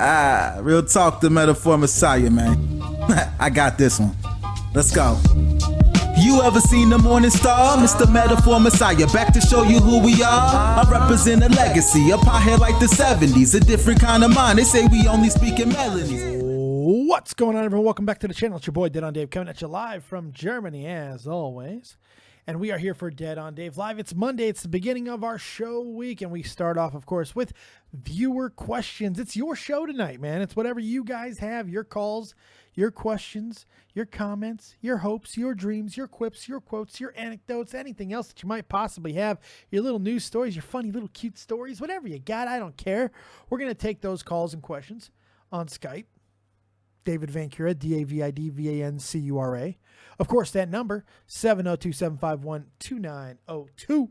Real talk, the Metaphor Messiah, man. I got this one. Let's go. You ever seen the morning star? Mr. Metaphor Messiah, back to show you who we are. I represent a legacy, a pothead like the 70s, a different kind of mind. They say we only speak in melodies. What's going on, everyone? Welcome back to the channel. It's your boy, Dead on Dave, coming at you live from Germany, as always. And we are here for Dead on Dave Live. It's Monday. It's the beginning of our show week, and we start off, of course, with viewer questions. It's your show tonight, man. It's whatever you guys have, your calls, your questions, your comments, your hopes, your dreams, your quips, your quotes, your anecdotes, anything else that you might possibly have, your little news stories, your funny little cute stories, whatever you got, I don't care. We're going to take those calls and questions on Skype. David Vancura, D-A-V-I-D-V-A-N-C-U-R-A. Of course, that number, 702-751-2902.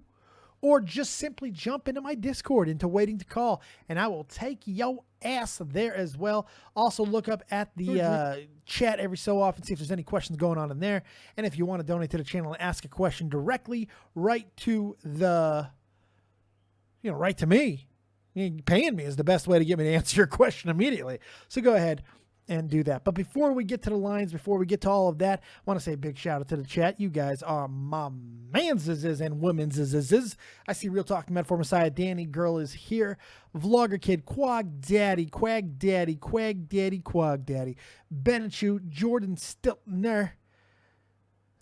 Or just simply jump into my Discord, into Waiting to Call, and I will take your ass there as well. Also, look up at the chat every so often, see if there's any questions going on in there. And if you want to donate to the channel and ask a question directly, right to the, right to me. Paying me is the best way to get me to answer your question immediately. So go ahead and do that. But before we get to the lines, before we get to all of that, I want to say a big shout out to the chat. You guys are my manses and women's. I see Real Talk Metaphor Messiah. Danny Girl is here. Vlogger Kid, Quag Daddy, Quag Daddy, Quag Daddy, Quag Daddy. Benechu, Jordan Stiltner,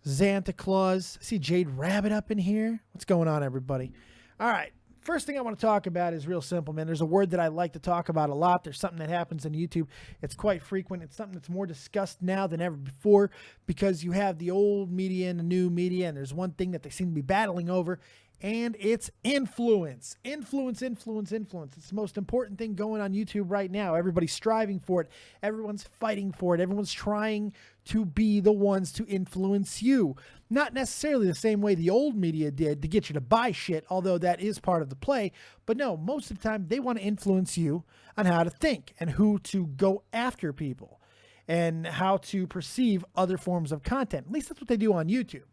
Santa Claus. I see Jade Rabbit up in here. What's going on, everybody? All right. First thing I want to talk about is real simple, man. There's a word that I like to talk about a lot. There's something that happens on YouTube. It's quite frequent. It's something that's more discussed now than ever before because you have the old media and the new media, and there's one thing that they seem to be battling over, and it's influence. Influence. It's the most important thing going on YouTube right now. Everybody's striving for it. Everyone's fighting for it. Everyone's trying to be the ones to influence you. Not necessarily the same way the old media did to get you to buy shit, although that is part of the play. But no, most of the time they want to influence you on how to think and who to go after people and how to perceive other forms of content. At least that's what they do on YouTube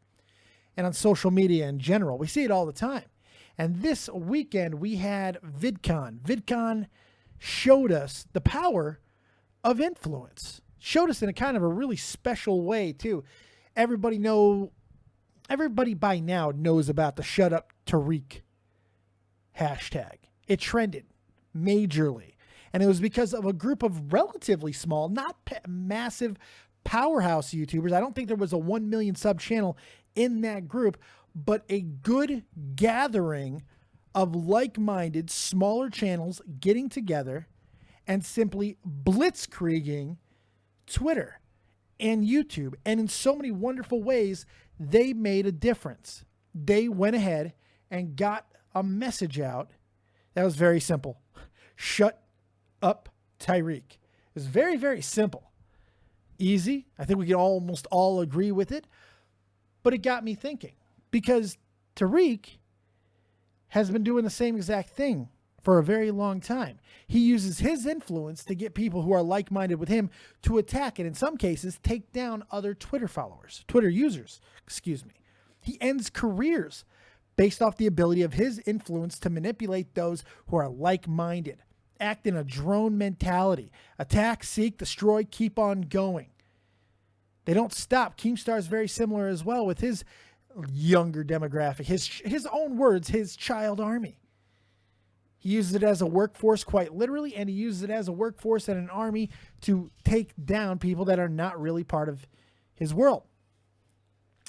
and on social media in general. We see it all the time. And this weekend we had VidCon. VidCon showed us the power of influence. Showed us in a kind of a really special way too. Everybody by now knows about the Shut Up Tariq hashtag. It trended majorly. And it was because of a group of relatively small, not massive powerhouse YouTubers. I don't think there was a 1 million sub channel in that group, but a good gathering of like-minded, smaller channels getting together and simply blitzkrieging Twitter and YouTube. And in so many wonderful ways, they made a difference. They went ahead and got a message out that was very simple. Shut up, Tariq. It was very, very simple. Easy. I think we can almost all agree with it. But it got me thinking because Tariq has been doing the same exact thing for a very long time. He uses his influence to get people who are like-minded with him to attack and in some cases take down other Twitter users, excuse me. He ends careers based off the ability of his influence to manipulate those who are like-minded, act in a drone mentality, attack, seek, destroy, keep on going. They don't stop. Keemstar is very similar as well with his younger demographic, his own words, his child army. He uses it as a workforce quite literally, and he uses it as a workforce and an army to take down people that are not really part of his world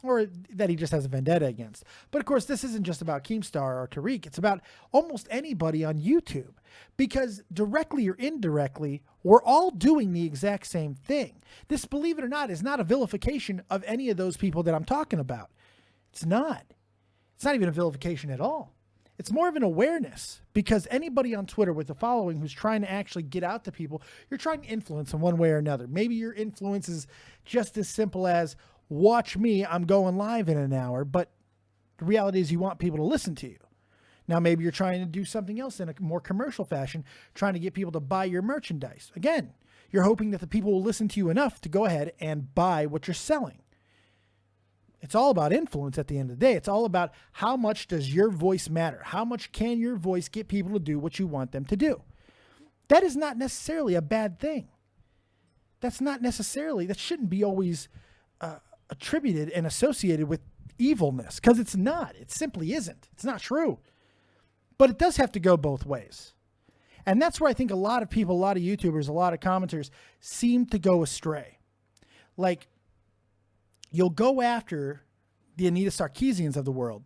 or that he just has a vendetta against. But of course, this isn't just about Keemstar or Tariq. It's about almost anybody on YouTube because directly or indirectly, we're all doing the exact same thing. This, believe it or not, is not a vilification of any of those people that I'm talking about. It's not. It's not even a vilification at all. It's more of an awareness because anybody on Twitter with a following who's trying to actually get out to people, you're trying to influence in one way or another. Maybe your influence is just as simple as watch me, I'm going live in an hour, but the reality is you want people to listen to you. Now, maybe you're trying to do something else in a more commercial fashion, trying to get people to buy your merchandise. Again, you're hoping that the people will listen to you enough to go ahead and buy what you're selling. It's all about influence at the end of the day. It's all about how much does your voice matter? How much can your voice get people to do what you want them to do? That is not necessarily a bad thing. That shouldn't be always attributed and associated with evilness, because it's not. It simply isn't. It's not true. But it does have to go both ways. And that's where I think a lot of people, a lot of YouTubers, a lot of commenters seem to go astray. Like, you'll go after the Anita Sarkeesians of the world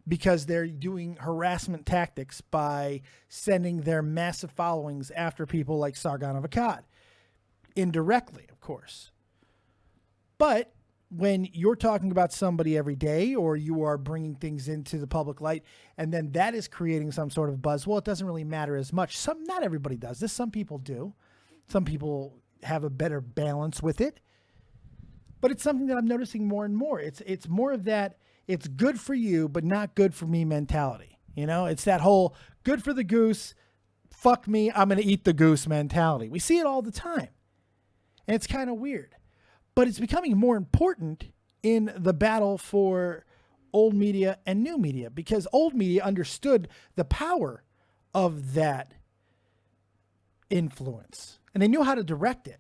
because they're doing harassment tactics by sending their massive followings after people like Sargon of Akkad. Indirectly, of course. But when you're talking about somebody every day, or you are bringing things into the public light, and then that is creating some sort of buzz, well, it doesn't really matter as much. Not everybody does this. Some people do. Some people have a better balance with it. But it's something that I'm noticing more and more. It's more of that, it's good for you, but not good for me mentality. You know, it's that whole good for the goose, fuck me, I'm going to eat the goose mentality. We see it all the time. And it's kind of weird. But it's becoming more important in the battle for old media and new media, because old media understood the power of that influence and they knew how to direct it.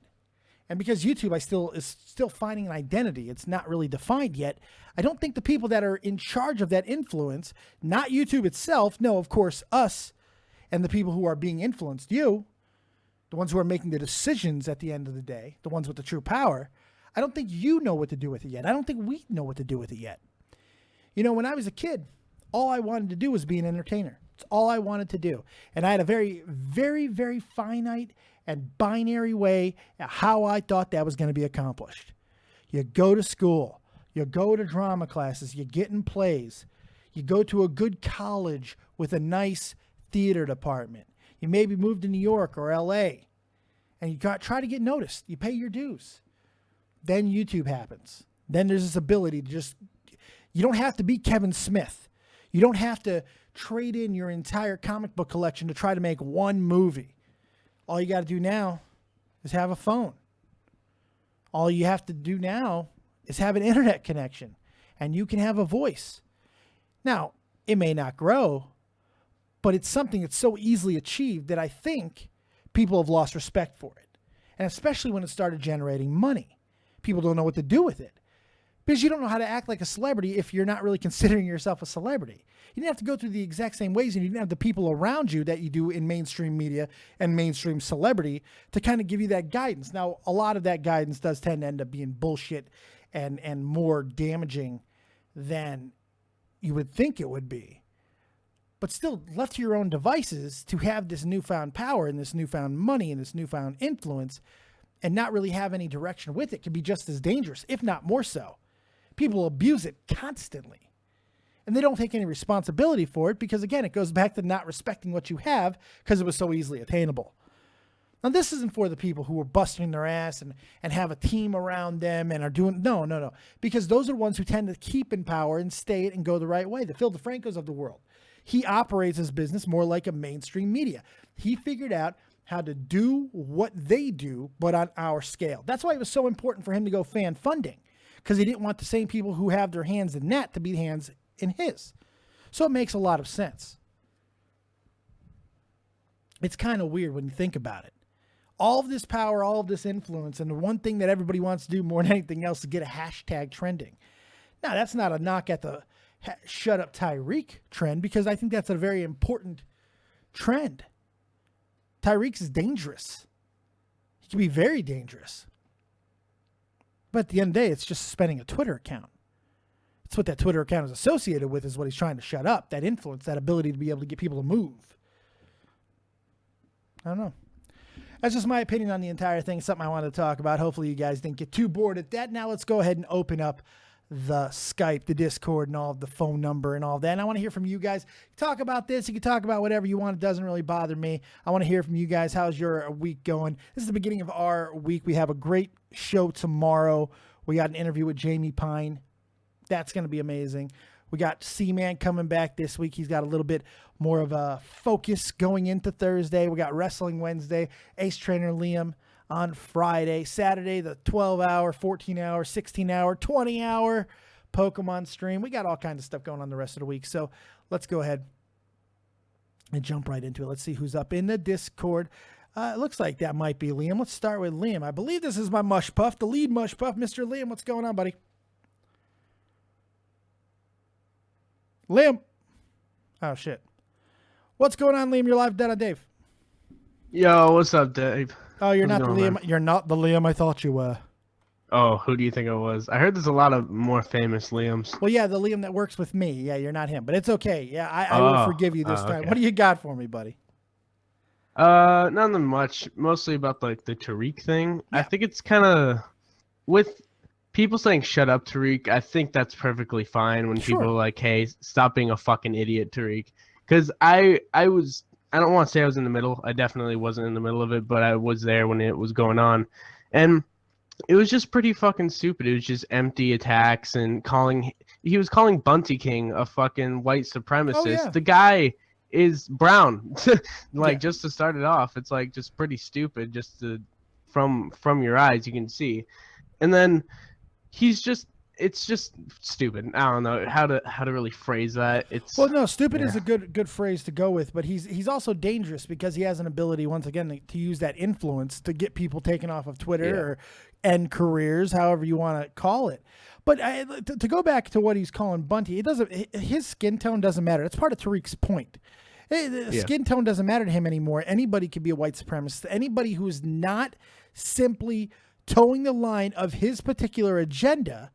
And because YouTube is still finding an identity, it's not really defined yet. I don't think the people that are in charge of that influence, not YouTube itself, no, of course, us and the people who are being influenced, you, the ones who are making the decisions at the end of the day, the ones with the true power, I don't think you know what to do with it yet. I don't think we know what to do with it yet. You know, when I was a kid, all I wanted to do was be an entertainer. It's all I wanted to do. And I had a very, very, very finite and binary way at how I thought that was going to be accomplished. You go to school, you go to drama classes, you get in plays, you go to a good college with a nice theater department. You maybe move to New York or LA and you try to get noticed. You pay your dues. Then YouTube happens. Then there's this ability to you don't have to be Kevin Smith. You don't have to trade in your entire comic book collection to try to make one movie. All you got to do now is have a phone. All you have to do now is have an internet connection, and you can have a voice. Now, it may not grow, but it's something that's so easily achieved that I think people have lost respect for it. And especially when it started generating money. People don't know what to do with it because you don't know how to act like a celebrity if you're not really considering yourself a celebrity. You didn't have to go through the exact same ways, and you didn't have the people around you that you do in mainstream media and mainstream celebrity to kind of give you that guidance. Now, a lot of that guidance does tend to end up being bullshit and more damaging than you would think it would be. But still, left to your own devices, to have this newfound power and this newfound money and this newfound influence and not really have any direction with it can be just as dangerous, if not more so. People abuse it constantly. And they don't take any responsibility for it because, again, it goes back to not respecting what you have because it was so easily attainable. Now, this isn't for the people who are busting their ass and have a team around them and are doing... No. Because those are the ones who tend to keep in power and stay and go the right way. The Phil DeFrancos of the world. He operates his business more like a mainstream media. He figured out how to do what they do, but on our scale. That's why it was so important for him to go fan funding, because he didn't want the same people who have their hands in that to be hands in his. So it makes a lot of sense. It's kind of weird when you think about it. All of this power, all of this influence, and the one thing that everybody wants to do more than anything else is get a hashtag trending. Now, that's not a knock at the shut up Tyreek trend, because I think that's a very important trend. Tyreek is dangerous. He can be very dangerous. But at the end of the day, it's just suspending a Twitter account. It's what that Twitter account is associated with is what he's trying to shut up. That influence, that ability to be able to get people to move. I don't know. That's just my opinion on the entire thing. It's something I wanted to talk about. Hopefully you guys didn't get too bored at that. Now let's go ahead and open up the Skype, the Discord, and all of the phone number and all that. And I want to hear from you guys. Talk about this. You can talk about whatever you want. It doesn't really bother me. I want to hear from you guys. How's your week going? This is the beginning of our week. We have a great show tomorrow. We got an interview with Jamie Pine. That's going to be amazing. We got C-Man coming back this week. He's got a little bit more of a focus going into Thursday. We got Wrestling Wednesday. Ace Trainer Liam on Friday. Saturday, the 12-hour, 14-hour, 16-hour, 20-hour Pokemon stream. We got all kinds of stuff going on the rest of the week. So let's go ahead and jump right into it. Let's see who's up in the Discord. It looks like that might be Liam. Let's start with Liam. I believe this is my Mush Puff, the lead Mush Puff. Mr. Liam, what's going on, buddy? Liam. Oh, shit. What's going on, Liam? You're live dead on Dave. Yo, what's up, Dave? Oh, you're What's not the going Liam. on? You're not the Liam I thought you were. Oh, who do you think it was? I heard there's a lot of more famous Liams. Well, yeah, the Liam that works with me. Yeah, you're not him, but it's okay. Yeah, I will forgive you this time. Okay. What do you got for me, buddy? Nothing much. Mostly about like the Tariq thing. Yeah. I think it's kind of with people saying "shut up, Tariq." I think that's perfectly fine when Sure. people are like, "Hey, stop being a fucking idiot, Tariq." Because I don't want to say I was in the middle. I definitely wasn't in the middle of it, but I was there when it was going on, and it was just pretty fucking stupid. It was just empty attacks and he was calling Bunty King a fucking white supremacist. Oh, yeah. The guy is brown. Yeah. Just to start it off, it's like just pretty stupid just to from your eyes you can see. And then it's just stupid. I don't know how to really phrase that. Well, no, stupid is a good phrase to go with, but he's also dangerous because he has an ability once again to use that influence to get people taken off of Twitter or end careers, however you want to call it. But to go back to what he's calling Bunty, his skin tone doesn't matter. That's part of Tariq's point. Skin tone doesn't matter to him anymore. Anybody can be a white supremacist. Anybody who is not simply towing the line of his particular agenda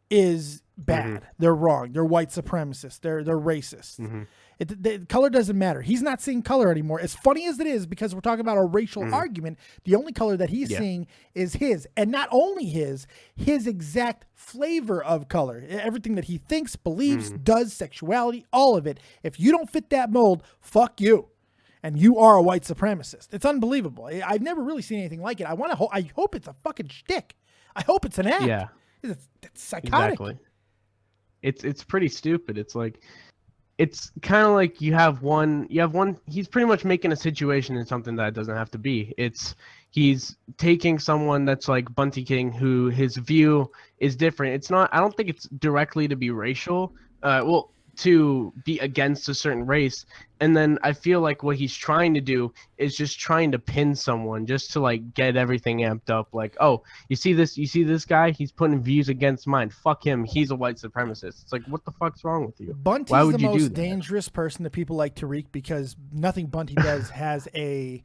is bad. Mm-hmm. They're wrong. They're white supremacists. They're racist. Mm-hmm. The color doesn't matter. He's not seeing color anymore. As funny as it is, because we're talking about a racial argument, the only color that he's seeing is his. And not only his exact flavor of color. Everything that he thinks, believes, does, sexuality, all of it. If you don't fit that mold, fuck you. And you are a white supremacist. It's unbelievable. I've never really seen anything like it. I hope it's a fucking shtick. I hope it's an act. Yeah. It's psychotic. Exactly. It's pretty stupid. It's like it's kind of like you have one he's pretty much making a situation in something that it doesn't have to be. He's taking someone that's like Bunty King who his view is different. It's not, I don't think it's directly to be racial. To be against a certain race, and then I feel like what he's trying to do is just trying to pin someone just to like get everything amped up. Like, oh, you see this guy, he's putting views against mine, fuck him, he's a white supremacist. It's like, what the fuck's wrong with you? Bunty's Why would the you do most that? dangerous person to people like Tariq because nothing Bunty does has a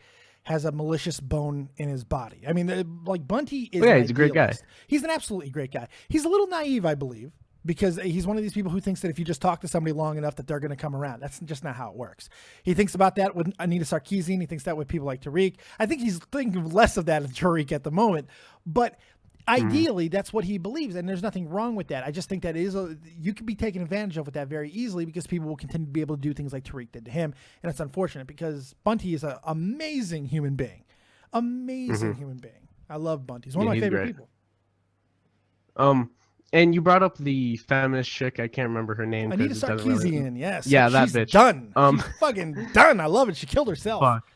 malicious bone in his body. I mean, like Bunty is he's a great guy. He's an absolutely great guy. He's a little naive, I believe, because he's one of these people who thinks that if you just talk to somebody long enough that they're going to come around. That's just not how it works. He thinks about that with Anita Sarkeesian. He thinks that with people like Tariq. I think he's thinking less of that with Tariq at the moment. But ideally, that's what he believes, and there's nothing wrong with that. I just think that you can be taken advantage of with that very easily because people will continue to be able to do things like Tariq did to him, and it's unfortunate because Bunty is an amazing human being. Amazing human being. I love Bunty. He's one of my favorite people. And you brought up the feminist chick. I can't remember her name. Anita Sarkeesian, yes. Yeah, that she's bitch. Done. She's fucking done. I love it. She killed herself. Fuck.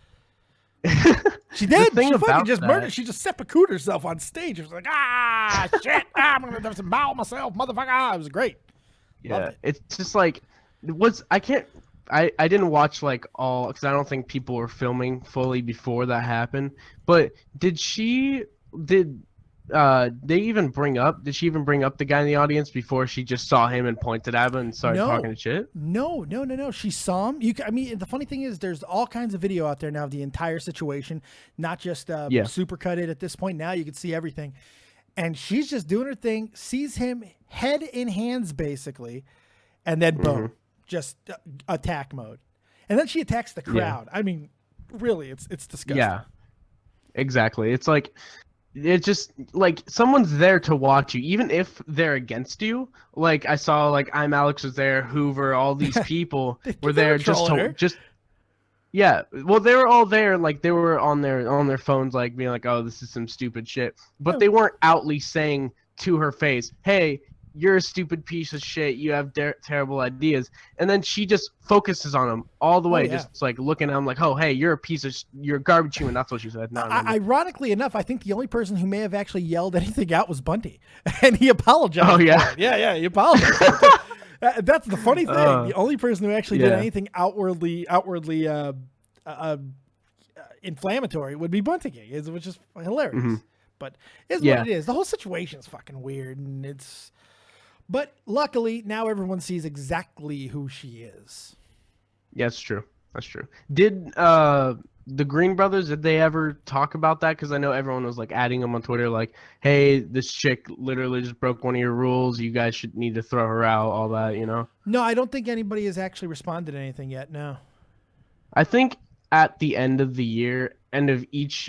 She did. thing She fucking about just that- murdered. She just seppuku'd herself on stage. It was like, shit. I'm going to disembowel myself, motherfucker. It was great. Yeah, it's just like I didn't watch like all because I don't think people were filming fully before that happened. But did she even bring up the guy in the audience before she just saw him and pointed at him and started talking shit? No. She saw him. The funny thing is there's all kinds of video out there now of the entire situation, not just supercut it at this point. Now you can see everything. And she's just doing her thing, sees him head in hands basically, and then boom, just attack mode. And then she attacks the crowd. I mean, really, it's disgusting. Yeah, exactly. It's just like someone's there to watch you, even if they're against you. Like I saw, like I'm Alex was there, Hoover, all these people were there just. Yeah, well, they were all there, like they were on their phones, like being like, "Oh, this is some stupid shit," but they weren't outly saying to her face, "Hey, you're a stupid piece of shit. You have terrible ideas." And then she just focuses on him all the way, just like looking at him like, "Oh, hey, you're a garbage human." That's what she said. Ironically enough, I think the only person who may have actually yelled anything out was Bunty, and he apologized. Oh yeah, for it. Yeah, he apologized. That's the funny thing. The only person who actually did anything outwardly inflammatory would be bunting, which is hilarious. Mm-hmm. But it's Yeah. what it is. The whole situation is fucking weird, and it's. But luckily, now everyone sees exactly who she is. Yeah, that's true. That's true. Did the Green Brothers, did they ever talk about that? Because I know everyone was like adding them on Twitter, like, "Hey, this chick literally just broke one of your rules. You guys should need to throw her out." All that, you know. No, I don't think anybody has actually responded to anything yet. No. I think at the end of the year, end of each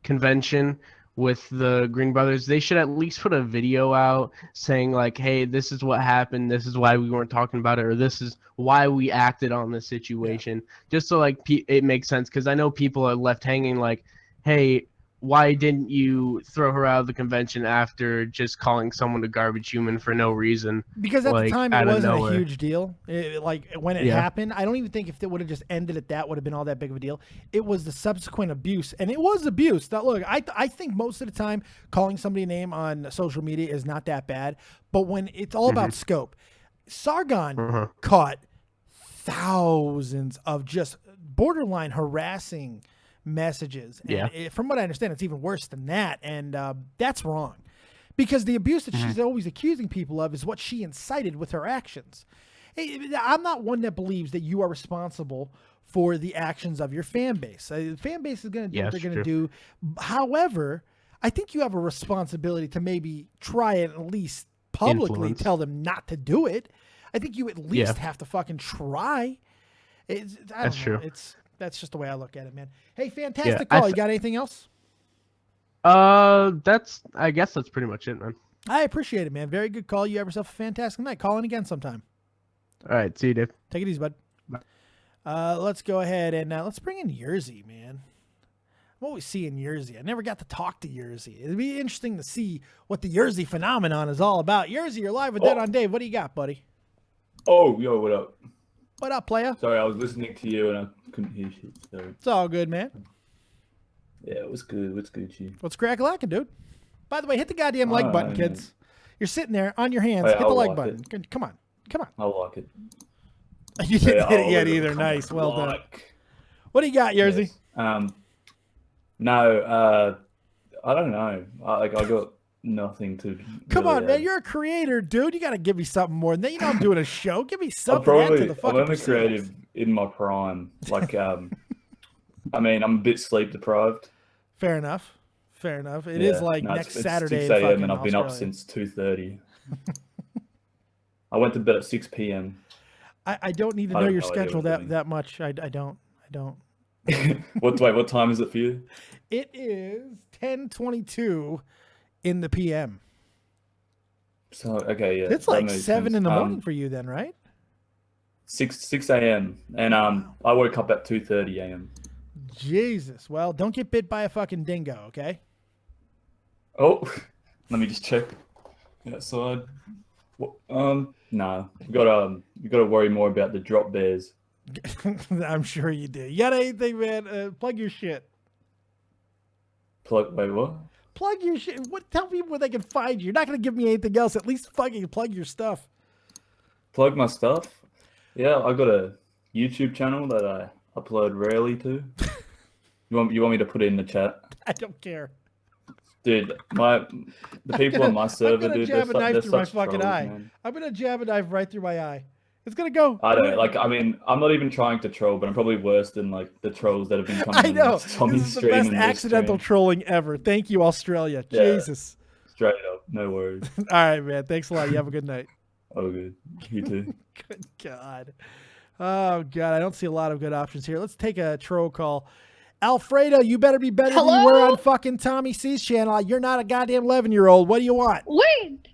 convention with the Green Brothers, they should at least put a video out saying like, "Hey, this is what happened. This is why we weren't talking about it, or this is why we acted on this situation." Just so like it makes sense, because I know people are left hanging like, "Hey, why didn't you throw her out of the convention after just calling someone a garbage human for no reason?" Because at like, the time, it out of wasn't a nowhere. huge deal. Like when it happened, I don't even think if it would have just ended at that would have been all that big of a deal. It was the subsequent abuse, and it was abuse. Now, look, I think most of the time calling somebody a name on social media is not that bad, but when it's all about scope, Sargon caught thousands of just borderline harassing messages. And from what I understand, it's even worse than that, and that's wrong. Because the abuse that she's always accusing people of is what she incited with her actions. I'm not one that believes that you are responsible for the actions of your fan base. The fan base is going to do what they're going to do. However, I think you have a responsibility to maybe try and at least publicly tell them not to do it. I think you at least have to fucking try. That's true. That's just the way I look at it, man. Hey, fantastic call. You got anything else? I guess that's pretty much it, man. I appreciate it, man. Very good call. You have yourself a fantastic night. Call in again sometime. All right. See you, Dave. Take it easy, bud. Bye. Let's go ahead and let's bring in Yerzy, man. I'm always seeing Yerzy. I never got to talk to Yerzy. It'd be interesting to see what the Yerzy phenomenon is all about. Yerzy, you're live with Dead on Dave. What do you got, buddy? Oh, yo, what up? What up, playa? Sorry, I was listening to you and I couldn't hear shit. So It's all good, man. yeah, what's good? What's good, you? What's crack-a-lackin', dude? By the way, hit the goddamn like button, kids. You're sitting there on your hands. Hey, hit the I'll like like button. Come on. I like it. You didn't hit it yet I'll either. Nice. Well done. like. What do you got, Yerzy? Yes. No, I don't know. I got nothing to. Come really on, man. add. You're a creator, dude. You got to give me something more than that. You know I'm doing a show. Give me I'm something to add to the I'm fucking only proceedings. creative in my prime. Like, I mean, I'm a bit sleep deprived. Fair enough. It is like next it's Saturday. 6 in a.m. fucking and I've been up Australia. since 2:30. I went to bed at 6 p.m. I don't need to I know have your no idea schedule what I'm that much. I don't. What time is it for you? It is 10:22 in the PM. So okay, yeah. It's that like makes 7 sense. in the morning for you then, right? 6 a.m. and I woke up at 2:30 a.m. Jesus. Well, don't get bit by a fucking dingo, okay? Oh, let me just check outside. No, you gotta worry more about the drop bears. I'm sure you do. You got anything, man? Plug your shit. Wait, what? Plug your shit. Tell people where they can find you. You're not going to give me anything else. At least fucking plug your stuff. Plug my stuff? Yeah, I got a YouTube channel that I upload rarely to. You want me to put it in the chat? I don't care. Dude, the people on my server, I'm gonna dude, jab a knife they're through my such fucking trolls, eye. man. I'm gonna jab a knife right through my eye. It's gonna go. I don't like. I mean, I'm not even trying to troll, but I'm probably worse than like the trolls that have been coming. I know. On Tommy's This is the stream best and accidental stream. trolling ever. Thank you, Australia. Yeah. Jesus. Straight up, no worries. All right, man. Thanks a lot. You have a good night. Oh, good. You too. Good God. Oh, God. I don't see a lot of good options here. Let's take a troll call. Alfredo, you better be better than you were on fucking Tommy C's channel. You're not a goddamn 11-year-old. What do you want? Wait.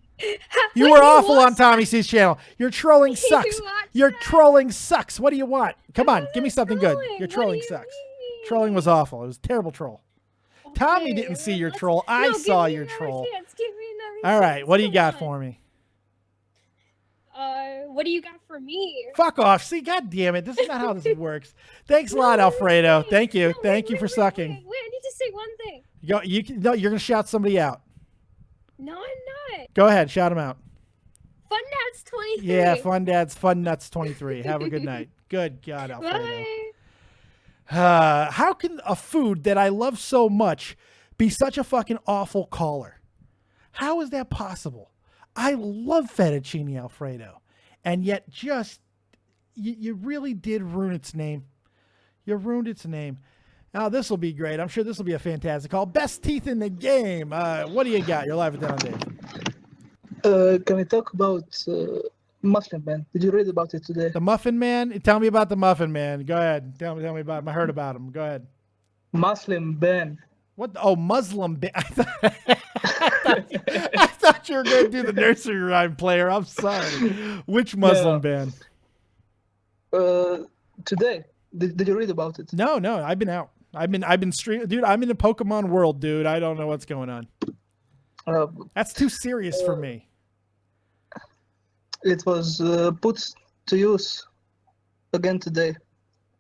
You were awful on Tommy C's channel. Your trolling sucks. Your trolling sucks. What do you want? Come on. Give me something good. Your trolling sucks. Trolling was awful. It was a terrible troll. Tommy didn't see your troll. I saw your troll. All right. What do you got for me? What do you got for me? Fuck off. See, God damn it. This is not how this works. Thanks a lot, Alfredo. Thank you. Thank you for sucking. Wait, I need to say one thing. No, you're going to shout somebody out. No, I'm not. Go ahead. Shout them out. Fun Dad's 23. Yeah, Fun Dad's Fun Nuts 23. Have a good night. Good God, Alfredo. Bye. How can a food that I love so much be such a fucking awful caller? How is that possible? I love fettuccine Alfredo, and yet just you really did ruin its name. You ruined its name. Now this will be great. I'm sure this will be a fantastic call. Best teeth in the game. What do you got? You're live with Dan Dave. Can we talk about Muffin Man? Did you read about it today? The Muffin Man. Tell me about the Muffin Man. Go ahead. Tell me about him. I heard about him. Go ahead. Muslim ban. What? Oh, Muslim ban. I thought you were going to do the nursery rhyme player. I'm sorry. Which Muslim ban? Today. Did you read about it? No. I've been out. I've been streaming, dude. I'm in the Pokemon world, dude. I don't know what's going on. That's too serious for me. It was put to use again today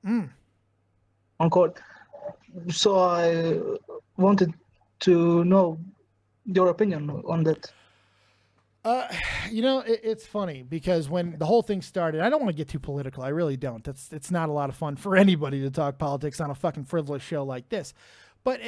on court. So I wanted to know your opinion on that. It's funny because when the whole thing started, I don't want to get too political. I really don't. It's not a lot of fun for anybody to talk politics on a fucking frivolous show like this. But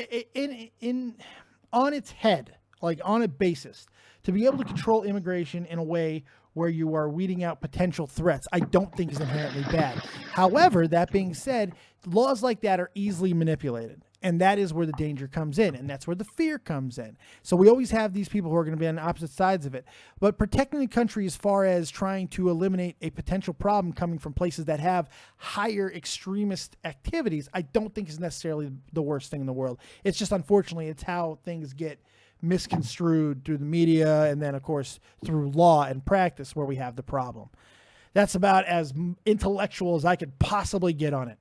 on its head, like on a basis, to be able to control immigration in a way where you are weeding out potential threats, I don't think is inherently bad. However, that being said, laws like that are easily manipulated. And that is where the danger comes in. And that's where the fear comes in. So we always have these people who are going to be on opposite sides of it. But protecting the country as far as trying to eliminate a potential problem coming from places that have higher extremist activities, I don't think is necessarily the worst thing in the world. It's just, unfortunately, it's how things get misconstrued through the media and then, of course, through law and practice where we have the problem. That's about as intellectual as I could possibly get on it.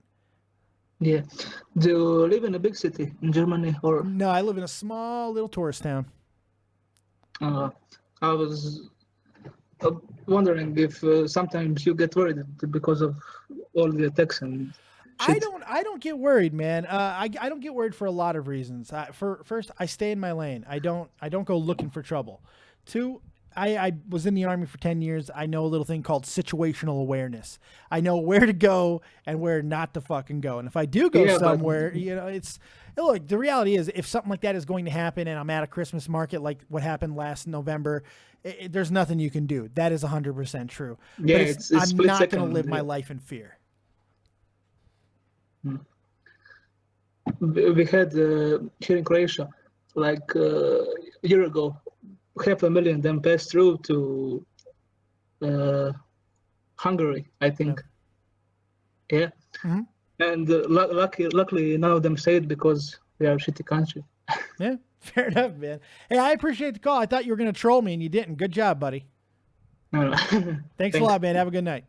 Yeah. Do you live in a big city in Germany or? No, I live in a small little tourist town. I was wondering if sometimes you get worried because of all the attacks and shit. I don't get worried, man. I don't get worried for a lot of reasons. First, I stay in my lane. I don't go looking for trouble. Two, I was in the Army for 10 years. I know a little thing called situational awareness. I know where to go and where not to fucking go. And if I do go somewhere, look, the reality is if something like that is going to happen and I'm at a Christmas market like what happened last November, there's nothing you can do. That is 100% true. Yeah, but it's I'm not going to live my life in fear. We had here in Croatia, like a year ago, 500,000 them passed through to Hungary, I think. Yeah. Mm-hmm. And luckily now them saved because we are a shitty country. Yeah, fair enough, man. Hey, I appreciate the call. I thought you were going to troll me and you didn't. Good job, buddy. No. Thanks a lot, man. Have a good night.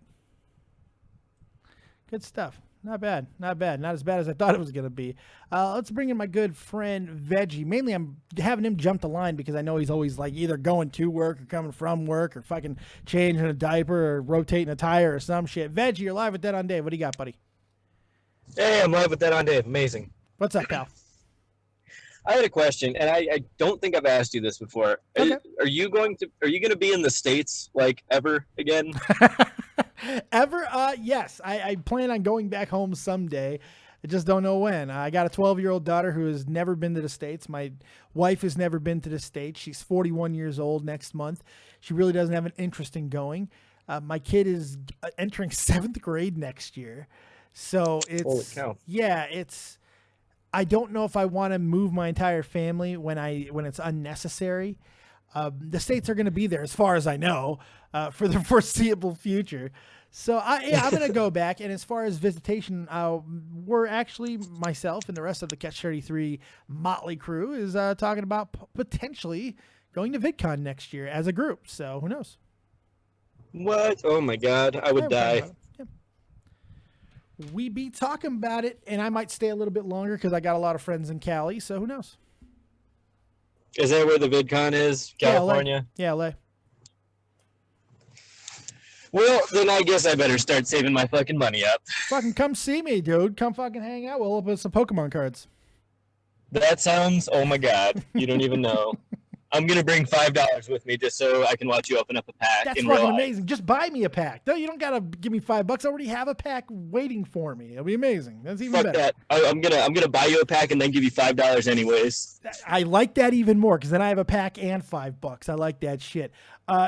Good stuff. Not bad. Not as bad as I thought it was going to be. Let's bring in my good friend Veggie. Mainly I'm having him jump the line because I know he's always like either going to work or coming from work or fucking changing a diaper or rotating a tire or some shit. Veggie, you're live with Dead on Dave. What do you got, buddy? Hey, I'm live with Dead on Dave. Amazing. What's up, pal? I had a question, and I don't think I've asked you this before. Okay. Are you going to be in the States like ever again? Ever? Yes. I plan on going back home someday. I just don't know when. I got a 12-year-old daughter who has never been to the States. My wife has never been to the States. She's 41 years old next month. She really doesn't have an interest in going. My kid is entering 7th grade next year. So it's, holy cow. Yeah, I don't know if I want to move my entire family when it's unnecessary. The States are going to be there, as far as I know, for the foreseeable future. So I'm going to go back. And as far as visitation, we're actually, myself and the rest of the Catch 33 motley crew is talking about potentially going to VidCon next year as a group. So who knows? What? Oh my God, I would die. We be talking about it, and I might stay a little bit longer because I got a lot of friends in Cali, so who knows? Is that where the VidCon is? California? Yeah, LA. Well, then I guess I better start saving my fucking money up. Fucking come see me, dude. Come fucking hang out. We'll open some Pokemon cards. That sounds, oh my God, you don't even know. I'm gonna bring $5 with me just so I can watch you open up a pack. That's in fucking real life. amazing. Just buy me a pack. No, you don't gotta give me $5. I already have a pack waiting for me. It'll be amazing. That's even Fuck better. that. I'm gonna buy you a pack and then give you $5 anyways. I like that even more because then I have a pack and $5. I like that shit.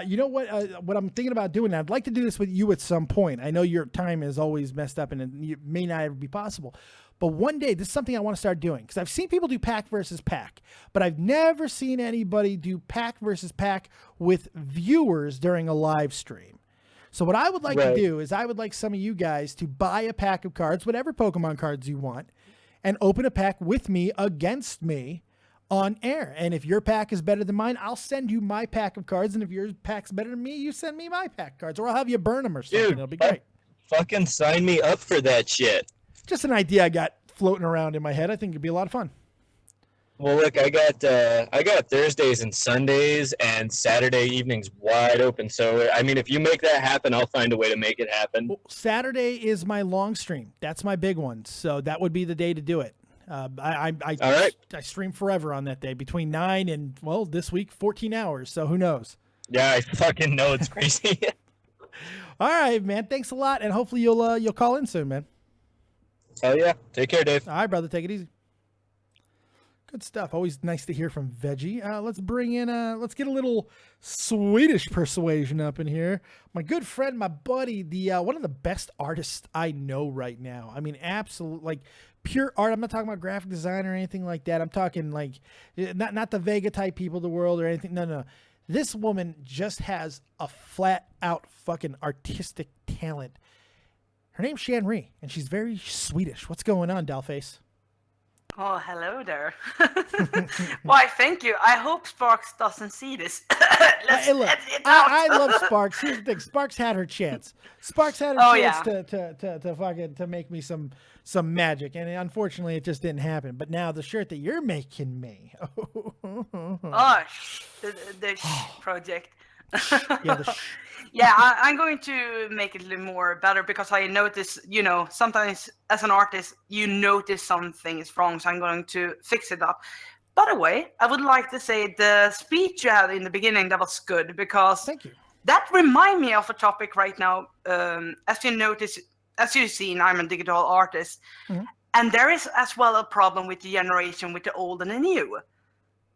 You know what? What I'm thinking about doing, I'd like to do this with you at some point. I know your time is always messed up and it may not ever be possible. But one day, this is something I want to start doing because I've seen people do pack versus pack, but I've never seen anybody do pack versus pack with viewers during a live stream. So what I would like to do is I would like some of you guys to buy a pack of cards, whatever Pokemon cards you want, and open a pack with me against me on air. And if your pack is better than mine, I'll send you my pack of cards. And if your pack's better than me, you send me my pack of cards, or I'll have you burn them or something. Dude, It'll be great. Fucking sign me up for that shit. Just an idea I got floating around in my head. I think it'd be a lot of fun. Well, look, I got Thursdays and Sundays and Saturday evenings wide open. So, I mean, if you make that happen, I'll find a way to make it happen. Well, Saturday is my long stream. That's my big one. So that would be the day to do it. All right. I stream forever on that day between 9 and, well, this week, 14 hours. So who knows? Yeah, I fucking know. It's crazy. All right, man. Thanks a lot. And hopefully you'll call in soon, man. Hell yeah. Take care, Dave. All right, brother. Take it easy. Good stuff. Always nice to hear from Veggie. Let's bring in, let's get a little Swedish persuasion up in here. My good friend, my buddy, the one of the best artists I know right now. I mean, absolute, like pure art. I'm not talking about graphic design or anything like that. I'm talking like not the Vega type people of the world or anything. No. This woman just has a flat out fucking artistic talent. Her name's Shanri, and she's very Swedish. What's going on, Dollface? Oh, hello there. Why, thank you. I hope Sparx doesn't see this. Hey, look, I love Sparx. Here's the thing: Sparx had her chance. Sparx had her chance to fucking make me some magic, and unfortunately, it just didn't happen. But now the shirt that you're making me, the project. Yeah, yeah, I'm going to make it a little more better because I notice, sometimes as an artist, you notice something is wrong. So I'm going to fix it up. By the way, I would like to say the speech you had in the beginning, that was good because thank you. That reminds me of a topic right now. As you notice, as you've seen, I'm a digital artist. Mm-hmm. And there is as well a problem with the generation with the old and the new.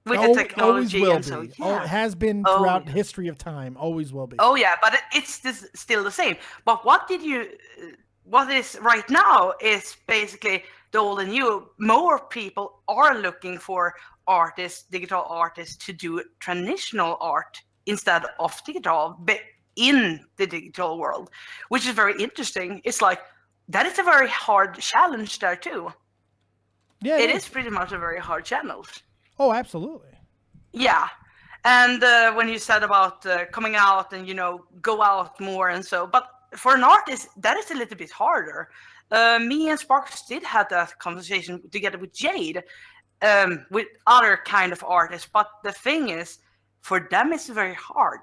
With the technology always will and so, be. yeah. It has been throughout the history of time. Always will be. Oh yeah, but it's still the same. But what is right now is basically the old and new. More people are looking for digital artists, to do traditional art instead of digital, but in the digital world, which is very interesting. It's like that is a very hard challenge there too. Yeah, it is pretty much a very hard challenge. Oh, absolutely. Yeah. And when you said about coming out and, go out more and so, but for an artist, that is a little bit harder. Me and Sparx did have that conversation together with Jade, with other kind of artists. But the thing is, for them, it's very hard.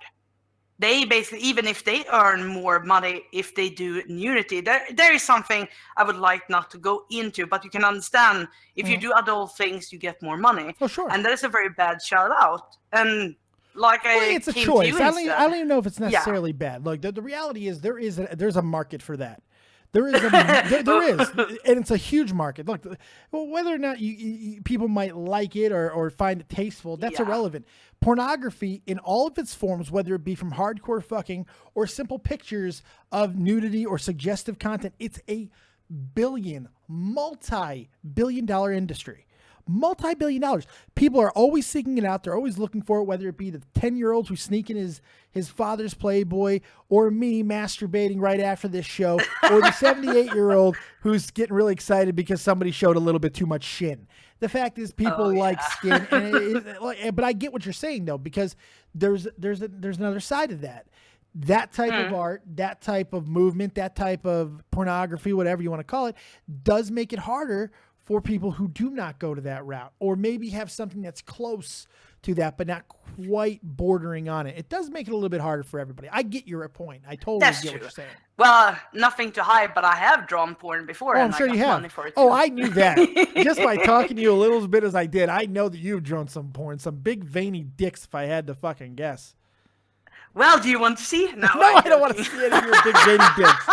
They basically, even if they earn more money, if they do Unity, there is something I would like not to go into, but you can understand if you do adult things, you get more money. Oh, sure. And that is a very bad shout out. And it's a choice. I don't even know if it's necessarily bad. Like the reality is there's a market for that. There is, there is, and it's a huge market. Look, whether or not people might like it or find it tasteful, that's irrelevant. Pornography in all of its forms, whether it be from hardcore fucking or simple pictures of nudity or suggestive content, it's a multi-billion-dollar industry. Multi-billion dollars. People are always seeking it out. They're always looking for it, whether it be the 10-year-olds who sneak in his father's Playboy, or me masturbating right after this show, or the 78-year-old who's getting really excited because somebody showed a little bit too much shin. The fact is, people like skin, but I get what you're saying though, because there's another side of that. That type of art, that type of movement, that type of pornography, whatever you want to call it, does make it harder for people who do not go to that route, or maybe have something that's close to that, but not quite bordering on it. It does make it a little bit harder for everybody. I get your point. I totally That's get true. what you're saying. Well, nothing to hide, but I have drawn porn before. Oh, I'm and sure I you got have. money for it Oh, too. I knew that. Just by talking to you a little bit as I did, I know that you've drawn some porn, some big veiny dicks if I had to fucking guess. Well, do you want to see? No, No, I don't want to see any of your big veiny dicks.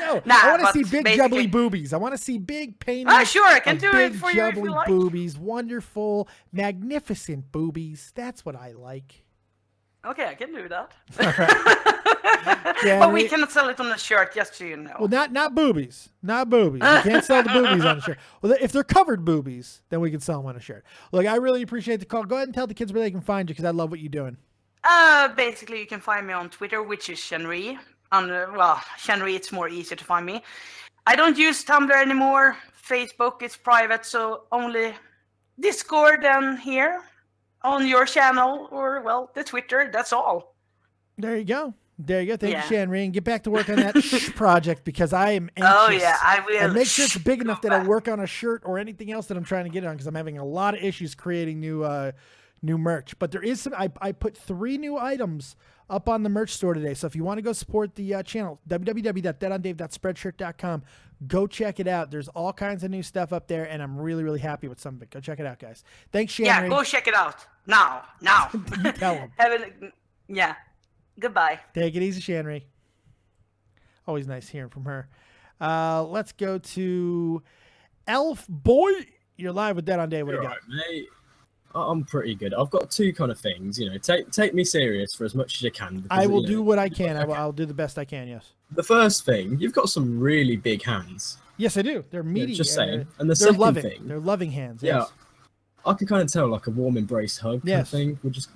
No, Nah, I want to but see big basically- jubbly boobies. I want to see big paintings. Ah, sure, I can of do big it for you if you jubbly like. boobies, wonderful, magnificent boobies. That's what I like. Okay, I can do that. Yeah, But we cannot sell it on a shirt, just so you know. Well, not boobies. Not boobies. You can't sell the boobies on a shirt. Well, if they're covered boobies, then we can sell them on a shirt. Look, I really appreciate the call. Go ahead and tell the kids where they can find you because I love what you're doing. Basically, you can find me on Twitter, which is Shenri. Well, Shenri, it's more easy to find me. I don't use Tumblr anymore. Facebook is private, so only Discord and here on your channel or, well, the Twitter. That's all. There you go. There you go. Thank Yeah. you, Shanri, and get back to work on that project because I am anxious. Oh, yeah, I will. And make sure it's big enough that Go I'll work on a shirt or anything else that I'm trying to get on because I'm having a lot of issues creating new merch. But there is some. I put 3 new items up on the merch store today. So if you want to go support the channel, www.deadondave.spreadshirt.com. Go check it out. There's all kinds of new stuff up there, and I'm really, really happy with some of it. Go check it out, guys. Thanks, Shanri. Yeah, go check it out. Now. You tell them. Yeah. Goodbye. Take it easy, Shanri. Always nice hearing from her. Let's go to Elf Boy. You're live with Dead on Day. What do you got? Right, mate. I'm pretty good. I've got 2 kind of things. You know, take me serious for as much as you can. Because, I will you do know, what I can. I'll do the best I can. Yes. The first thing, you've got some really big hands. Yes, I do. They're meaty. Just saying. And they're the second loving. thing, They're loving hands. yeah, Yes. I can kind of tell like a warm embrace hug kind of Yes. thing. We'll just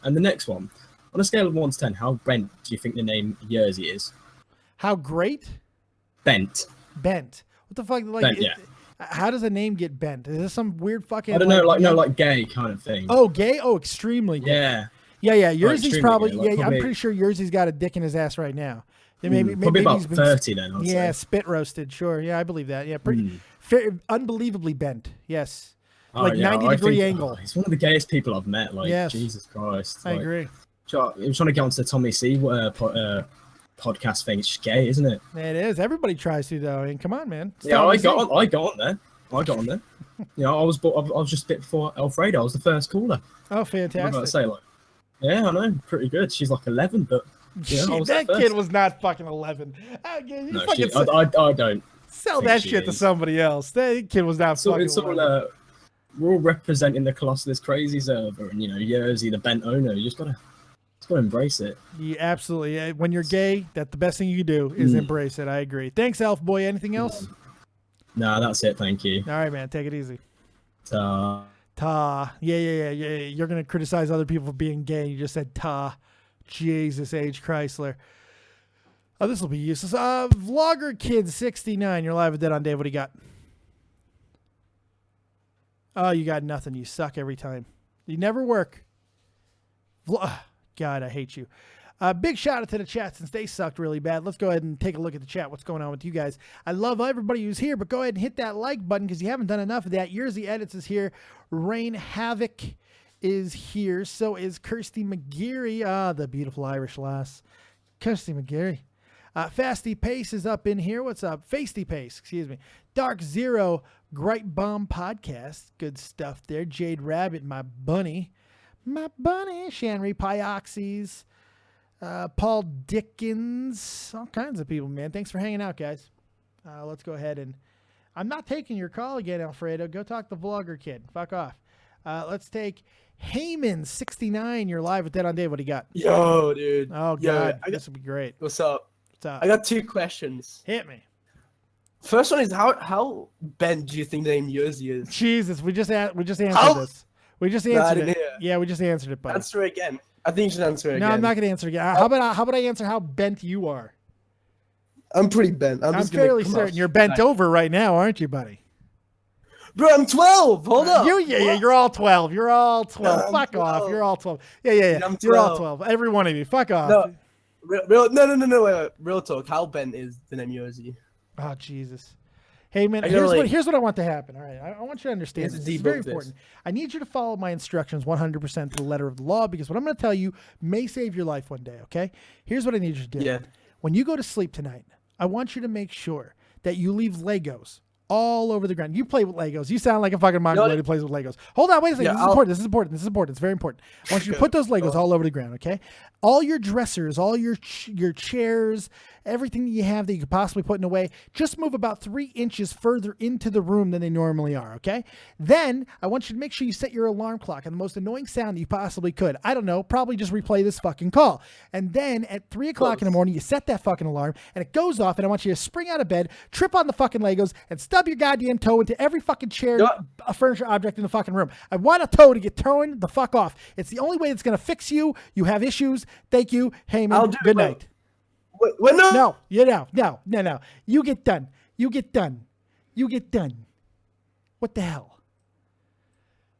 And the next one, on a scale of 1 to 10, how bent do you think the name Jersey is? How great? Bent. Bent. What the fuck? Like, Bent, yeah. How does a name get bent? Is this some weird fucking? I don't know, like gay kind of thing. Oh, gay. Oh, extremely gay. Yeah. Yeah. Jersey's extremely probably. gay, like, I'm probably- pretty sure Jersey's got a dick in his ass right now. Maybe about he's been 30 then. I'd Yeah, say. spit roasted. Sure. Yeah, I believe that. Yeah, pretty unbelievably bent. Yes. Oh, Like yeah, 90-degree I think, angle. He's one of the gayest people I've met. Like, Yes. Jesus Christ. I Like, agree. I'm trying to get onto the Tommy C podcast thing. It's just gay, isn't it? It is. Everybody tries to though. I mean, come on, man. It's Yeah, Tommy I C. got on there. You know, I was just bit before Alfredo. I was the first caller. Oh, What about to fantastic. say, like, yeah, I know, pretty good. She's like 11, but yeah, I was that first. kid was not fucking 11. You No, fucking I don't. sell think that she shit to is. somebody else. That kid was not So fucking it's all 11. we're all representing the colossalscrazy server, and you know, Jersey, the bent owner. You just gotta embrace it. You absolutely. When you're gay, that the best thing you can do is embrace it. I agree. Thanks, Elf Boy. Anything else? Nah, that's it. Thank you. All right, man. Take it easy. Ta. Yeah. You're gonna criticize other people for being gay. You just said ta. Jesus H. Chrysler. Oh, this will be useless. Vlogger Kid 69. You're live with Dead on Dave. What do you got? Oh, you got nothing. You suck every time. You never work. God, I hate you. Big shout out to the chat since they sucked really bad. Let's go ahead and take a look at the chat. What's going on with you guys? I love everybody who's here, but go ahead and hit that like button because you haven't done enough of that. Yerzy Edits is here. Rain Havoc is here. So is Kirsty McGeary. The beautiful Irish lass. Kirsty McGeary. Fasty Pace is up in here. What's up? Fasty Pace, excuse me. Dark Zero, Gripe Bomb Podcast. Good stuff there. Jade Rabbit, my bunny. My bunny. Shanry Pyoxes. Paul Dickens. All kinds of people, man. Thanks for hanging out, guys. Let's go ahead and... I'm not taking your call again, Alfredo. Go talk to Vlogger Kid. Fuck off. Let's take Heyman69. You're live with Dead on Dave. What do you got? Yo, dude. Oh, Yo, God. This would be great. What's up? What's up? I got 2 questions. Hit me. First one is how bent do you think the name Jersey is? Jesus, we just answered How? this. We just No, I answered didn't it. hear. Yeah, we just answered it, buddy. Answer again. I think you should answer it No, again. I'm not going to answer again. How about I answer how bent you are? I'm pretty bent. I'm I'm just gonna fairly come certain off. you're bent over right now, aren't you, buddy? Bro, I'm 12. Hold up. Yeah, you're all 12. You're all 12. No, I'm Fuck off. 12. You're all 12. Yeah. I'm You're all 12. 12. Every one of you. Fuck off. No, no. Wait. Real talk. How bent is the name Jersey? Oh, Jesus. Hey man, I gotta, here's what I want to happen. All right, I want you to understand. Let's This is very debunk this. important. I need you to follow my instructions 100% to the letter of the law, because what I'm going to tell you may save your life one day. Okay? Here's what I need you to do. Yeah. When you go to sleep tonight, I want you to make sure that you leave Legos all over the ground. You play with Legos. You sound like a fucking Mongoloid who plays with Legos. Hold on, wait a second. Yeah, This is important. This is important. This is important. It's very important. I want you to put those Legos all over the ground, okay? All your dressers, all your chairs, everything that you have that you could possibly put in a way, just move about 3 inches further into the room than they normally are, okay? Then I want you to make sure you set your alarm clock on the most annoying sound that you possibly could. I don't know, probably just replay this fucking call. And then at 3 o'clock in the morning, you set that fucking alarm and it goes off, and I want you to spring out of bed, trip on the fucking Legos, and stub your goddamn toe into every fucking chair, a furniture object in the fucking room. I want a toe to get thrown the fuck off. It's the only way that's going to fix you. You have issues. Thank you. Heyman. Good night. Wait, no. No. You get done. You get done. You get done. What the hell?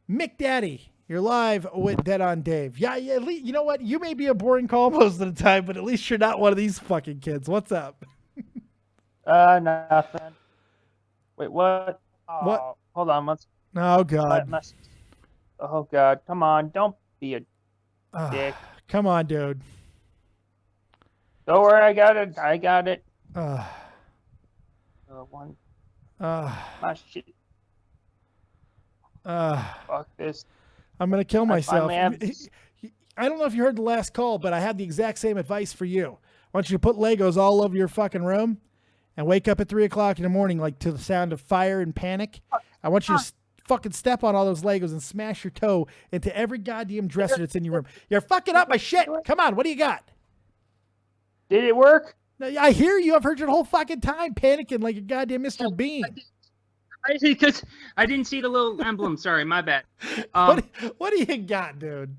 Mick Daddy, you're live with Dead on Dave. Yeah, at least, you know what? You may be a boring call most of the time, but at least you're not one of these fucking kids. What's up? Nothing. Wait, what? Oh, What? Hold on. Oh, God. Oh, God. Come on. Don't be a dick. Come on, dude. Don't worry. I got it. I got it. One. My shit. Fuck this. I'm going to kill myself. finally I don't know if you heard the last call, but I have the exact same advice for you. I want you to put Legos all over your fucking room and wake up at 3 o'clock in the morning, like to the sound of fire and panic. I want you to fucking step on all those Legos and smash your toe into every goddamn dresser that's in your room. You're fucking up my shit. Come on, what do you got? Did it work? No, I hear you. I've heard you the whole fucking time panicking like a goddamn Mr. Bean. Because I didn't see the little emblem. Sorry, my bad. What do you got, dude?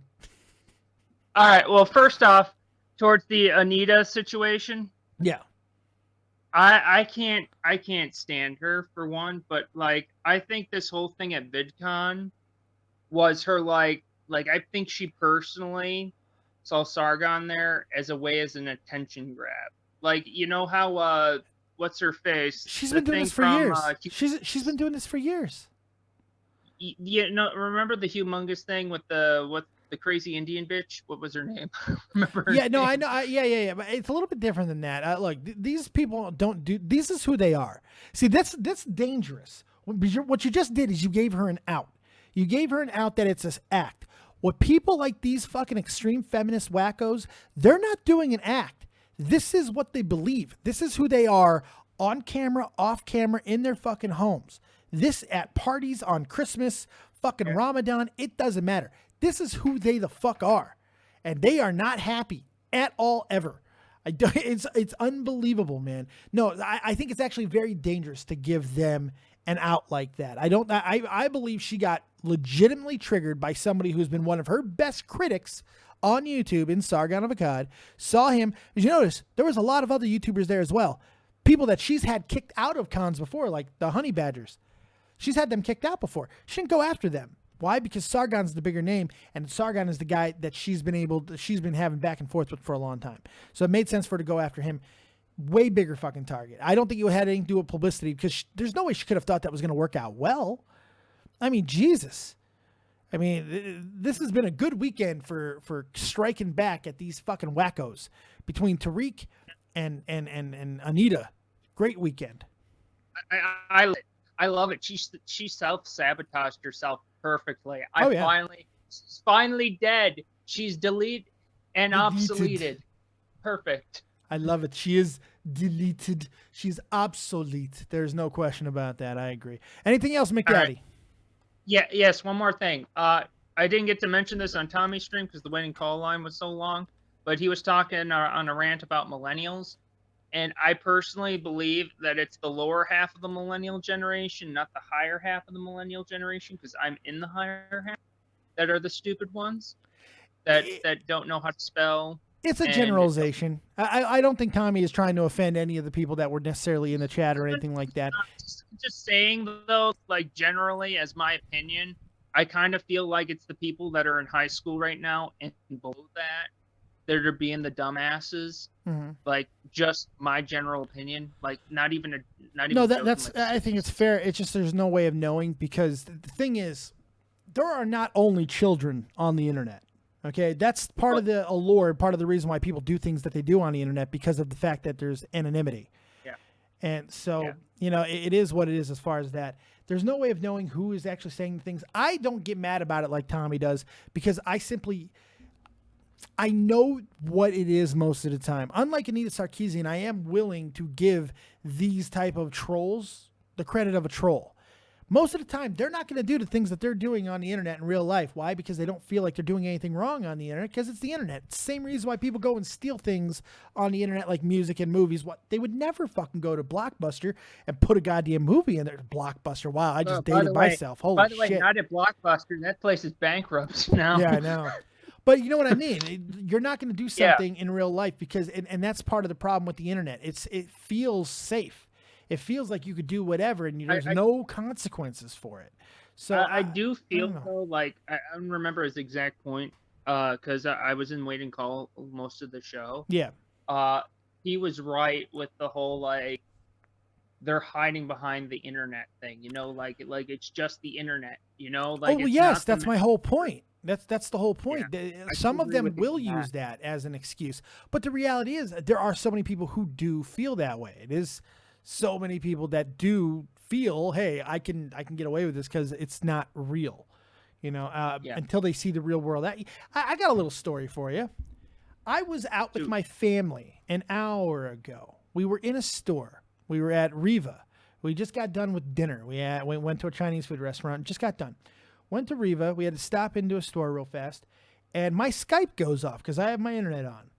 All right. Well, first off, towards the Anita situation. Yeah. I can't stand her for one, but like I think this whole thing at VidCon was her like I think she personally saw Sargon there as a way as an attention grab. Like, you know how what's her face? She's been doing this for years. She's been doing this for years. Yeah, no, remember the humongous thing with the crazy Indian bitch? What was her name? Remember? Yeah, no, I know. Yeah. But it's a little bit different than that. Look, these people don't do. This is who they are. See, that's dangerous. What you just did is you gave her an out. You gave her an out that it's an act. What people like these fucking extreme feminist wackos, they're not doing an act. This is what they believe. This is who they are on camera, off camera, in their fucking homes. This at parties on Christmas, fucking Ramadan, it doesn't matter. This is who they the fuck are. And they are not happy at all ever. It's unbelievable, man. No, I think it's actually very dangerous to give them an out like that. I believe she got legitimately triggered by somebody who's been one of her best critics on YouTube in Sargon of Akkad, saw him. As you notice, there was a lot of other YouTubers there as well. People that she's had kicked out of cons before, like the Honey Badgers. She's had them kicked out before. She didn't go after them. Why? Because Sargon's the bigger name, and Sargon is the guy that she's been having back and forth with for a long time. So it made sense for her to go after him. Way bigger fucking target. I don't think it had anything to do with publicity, because there's no way she could have thought that was going to work out well. I mean, Jesus. I mean, this has been a good weekend for striking back at these fucking wackos between Tariq and Anita. Great weekend. I love it. She self-sabotaged herself perfectly. She's finally dead. She's deleted and obsoleted. Perfect. I love it. She is deleted. She's obsolete. There's no question about that. I agree. Anything else, McDaddy? Right. Yeah. Yes. One more thing. I didn't get to mention this on Tommy's stream because the waiting call line was so long, but he was talking on a rant about millennials. And I personally believe that it's the lower half of the millennial generation, not the higher half of the millennial generation, because I'm in the higher half, that are the stupid ones that don't know how to spell. It's a generalization. I don't think Tommy is trying to offend any of the people that were necessarily in the chat or anything like that. Just saying, though, like generally, as my opinion, I kind of feel like it's the people that are in high school right now and below that they're being the dumbasses. Like, just my general opinion. Like, not even. No, joking, that's. like, I think it's fair. It's just there's no way of knowing, because the thing is, there are not only children on the internet. Okay, that's part of the allure, part of the reason why people do things that they do on the internet, because of the fact that there's anonymity. Yeah. And so, you know, it is what it is as far as that. There's no way of knowing who is actually saying things. I don't get mad about it like Tommy does, because I know what it is most of the time. Unlike Anita Sarkeesian, I am willing to give these type of trolls the credit of a troll. Most of the time, they're not going to do the things that they're doing on the internet in real life. Why? Because they don't feel like they're doing anything wrong on the internet, because it's the internet. It's the same reason why people go and steal things on the internet, like music and movies. What they would never fucking go to Blockbuster and put a goddamn movie in there. Blockbuster. Wow, I just dated myself. Holy shit. By the way, not at Blockbuster. That place is bankrupt now. Yeah, I know. But you know what I mean? You're not going to do something in real life, because, and that's part of the problem with the internet. It feels safe. It feels like you could do whatever, and there's no consequences for it. So I do feel though, like I don't remember his exact point, because I was in waiting call most of the show. Yeah. He was right with the whole, like, they're hiding behind the internet thing. You know, like it's just the internet. You know, like. Oh yes, that's my whole point. That's the whole point. Yeah, some of them will use that as an excuse, but the reality is there are so many people who do feel that way. It is so many people that do feel, hey, I can get away with this because it's not real, you know. Until they see the real world. I got a little story for you. I was out with my family an hour ago. We were in a store. We were at Riva. We just got done with dinner. We went to a Chinese food restaurant. Just got done. Went to Riva. We had to stop into a store real fast, and my Skype goes off because I have my internet on.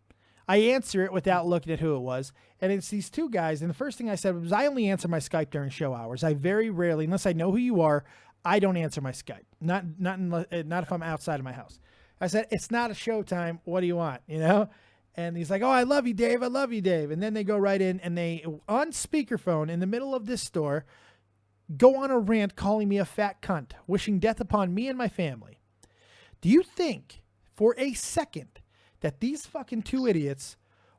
I answer it without looking at who it was, and it's these two guys. And the first thing I said was, I only answer my Skype during show hours. I very rarely, unless I know who you are, I don't answer my Skype. Not if I'm outside of my house. I said, it's not a show time. What do you want? You know? And he's like, oh, I love you, Dave. I love you, Dave. And then they go right in, and they, on speakerphone in the middle of this store, go on a rant calling me a fat cunt, wishing death upon me and my family. Do you think for a second that these fucking two idiots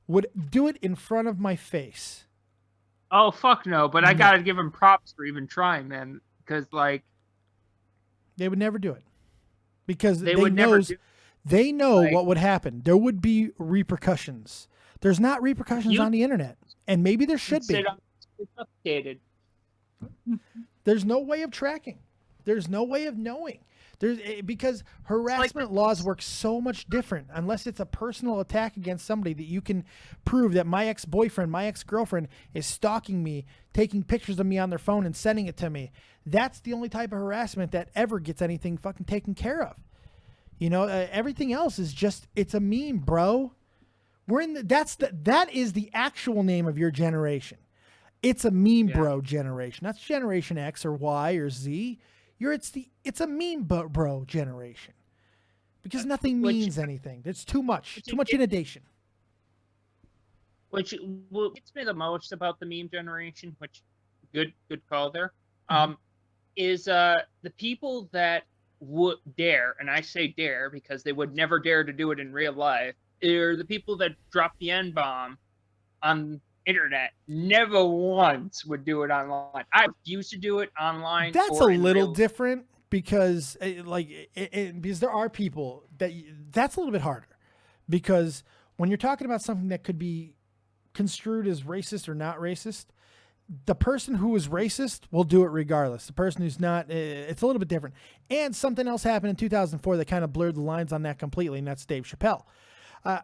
would do it in front of my face? Oh, fuck no. But I got to give them props for even trying, man. Because, like, they would never do it. Because they know what would happen. There would be repercussions. There's not repercussions on the internet. And maybe there should be. Updated. There's no way of tracking. There's no way of knowing. Because harassment laws work so much different. Unless it's a personal attack against somebody that you can prove that my ex-boyfriend, my ex-girlfriend is stalking me, taking pictures of me on their phone and sending it to me. That's the only type of harassment that ever gets anything fucking taken care of. You know, everything else is just, it's a meme, bro. That is the actual name of your generation. It's a meme bro generation. That's Generation X or Y or Z. It's a meme bro generation. Because nothing means anything. There's too much inundation. Which gets me the most about the meme generation, which good call there. Is the people that would dare, and I say dare because they would never dare to do it in real life, are the people that drop the N-bomb on internet, never once would do it online. I refuse to do it online. That's a little different because because there are people that's a little bit harder, because when you're talking about something that could be construed as racist or not racist, the person who is racist will do it regardless. The person who's not, it's a little bit different. And something else happened in 2004 that kind of blurred the lines on that completely, and that's Dave Chappelle.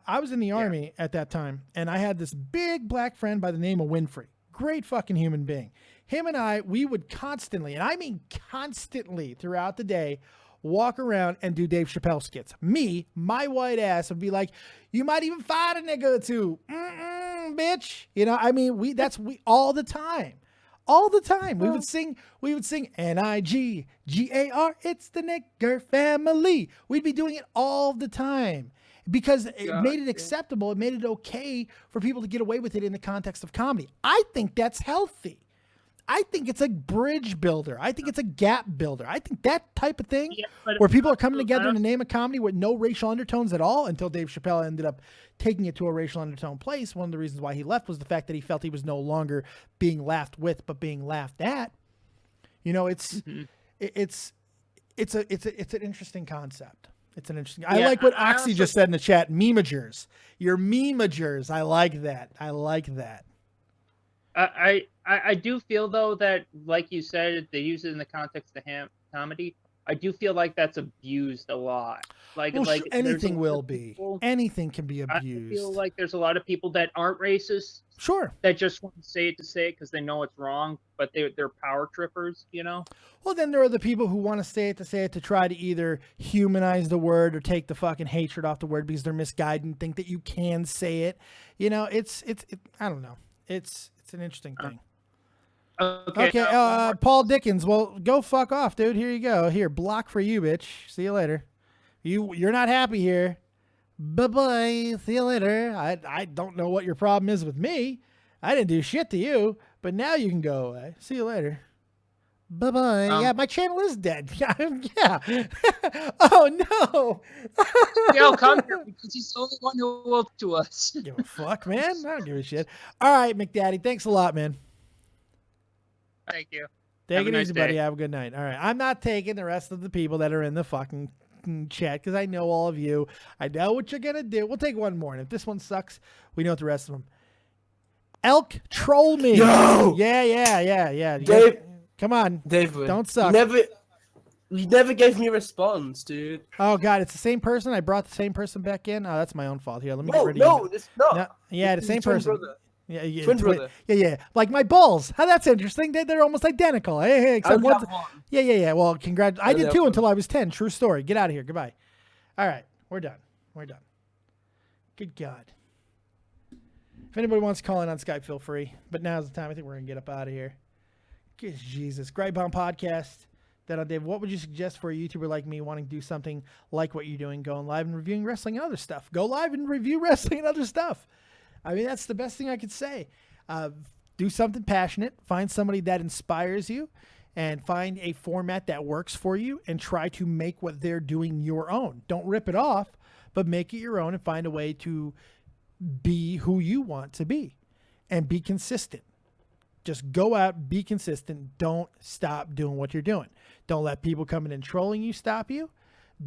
I was in the Army at that time, and I had this big black friend by the name of Winfrey. Great fucking human being. Him and we would constantly, and I mean constantly throughout the day, walk around and do Dave Chappelle skits. Me, my white ass would be like, you might even find a nigga or two. Bitch. You know, I mean, we all the time. All the time. We would sing N-I-G-G-A-R, it's the nigger family. We'd be doing it all the time. Because it made it acceptable. It made it okay for people to get away with it in the context of comedy. I think that's healthy. I think it's a bridge builder. I think it's a gap builder. I think that type of thing but where people are coming together in the name of comedy with no racial undertones at all until Dave Chappelle ended up taking it to a racial undertone place. One of the reasons why he left was the fact that he felt he was no longer being laughed with, but being laughed at. You know, it's an interesting concept. It's an interesting. I like what Oxy just said in the chat. Memagers. You're memagers. I like that. I like that. I do feel though that, like you said, they use it in the context of comedy. I do feel like that's abused a lot. Like, well, like anything will be. Anything can be abused. I feel like there's a lot of people that aren't racist. Sure. That just want to say it because they know it's wrong, but they're power trippers, you know? Well, then there are the people who want to say it to try to either humanize the word or take the fucking hatred off the word because they're misguided and think that you can say it. You know, it's I don't know. It's an interesting thing. Okay, Paul Dickens. Well, go fuck off, dude. Here you go. Here, block for you, bitch. See you later. You're not happy here. Bye-bye. See you later. I don't know what your problem is with me. I didn't do shit to you, but now you can go away. See you later. Bye-bye. Yeah, my channel is dead. Yeah. Oh, no. Yo, come here because he's the only one who will to us. Give a fuck, man. I don't give a shit. All right, McDaddy. Thanks a lot, man. Thank you. Take it easy, buddy. Have a good night. All right. I'm not taking the rest of the people that are in the fucking chat because I know all of you. I know what you're going to do. We'll take one more. And if this one sucks, we know what the rest of them. Elk troll me. Yo! Yeah. Dave, come on. David. Don't suck. You never gave me a response, dude. Oh, God. It's the same person. I brought the same person back in. Oh, that's my own fault. Here, let me get rid of you. No, it's not. No, yeah, the same person. Brother. Yeah, twin brother. Yeah. Like my balls. How that's interesting. They're almost identical. Hey, except one. Yeah. Well, congrats. I did too until I was 10. True story. Get out of here. Goodbye. All right, we're done. Good God. If anybody wants to call in on Skype, feel free. But now's the time. I think we're gonna get up out of here. Good Jesus. Gripe Bomb Podcast. Dave, what would you suggest for a YouTuber like me wanting to do something like what you're doing, going live and reviewing wrestling and other stuff? Go live and review wrestling and other stuff. I mean, that's the best thing I could say. Do something passionate. Find somebody that inspires you and find a format that works for you and try to make what they're doing your own. Don't rip it off, but make it your own and find a way to be who you want to be and be consistent. Just go out, be consistent. Don't stop doing what you're doing. Don't let people coming and trolling you stop you.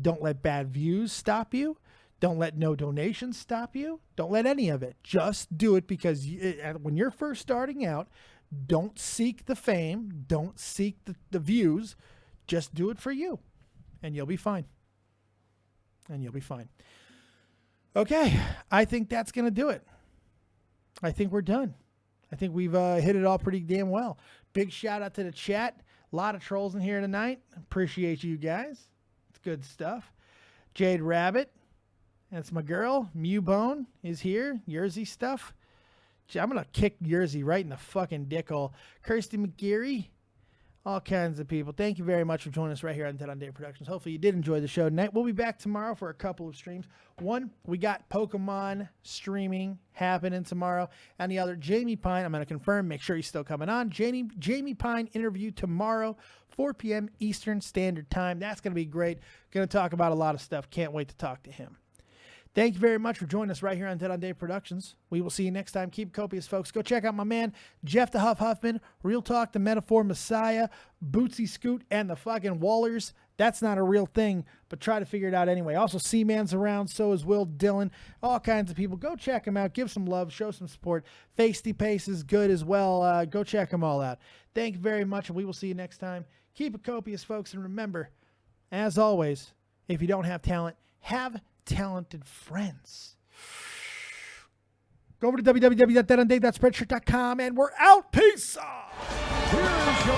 Don't let bad views stop you. Don't let no donations stop you. Don't let any of it. Just do it because when you're first starting out, don't seek the fame. Don't seek the views. Just do it for you, and you'll be fine. Okay, I think that's going to do it. I think we're done. I think we've hit it all pretty damn well. Big shout out to the chat. A lot of trolls in here tonight. Appreciate you guys. It's good stuff. Jade Rabbit. That's my girl. Mewbone is here. Yerzy stuff. I'm going to kick Yerzy right in the fucking dick hole. Kirsty McGeary. All kinds of people. Thank you very much for joining us right here on Dead on Day Productions. Hopefully you did enjoy the show tonight. We'll be back tomorrow for a couple of streams. One, we got Pokemon streaming happening tomorrow. And the other, Jamie Pine. I'm going to confirm. Make sure he's still coming on. Jamie Pine interview tomorrow, 4 p.m. Eastern Standard Time. That's going to be great. Going to talk about a lot of stuff. Can't wait to talk to him. Thank you very much for joining us right here on Dead on Day Productions. We will see you next time. Keep copious, folks. Go check out my man, Jeff the Huff Huffman, Real Talk, the Metaphor Messiah, Bootsy Scoot, and the fucking Wallers. That's not a real thing, but try to figure it out anyway. Also, C-Man's around. So is Will Dillon. All kinds of people. Go check them out. Give some love. Show some support. Feisty Pace is good as well. Go check them all out. Thank you very much, and we will see you next time. Keep it copious, folks, and remember, as always, if you don't have talent, have talented friends. Go over to www.deadonday.spreadshirt.com and we're out. Peace. Here's your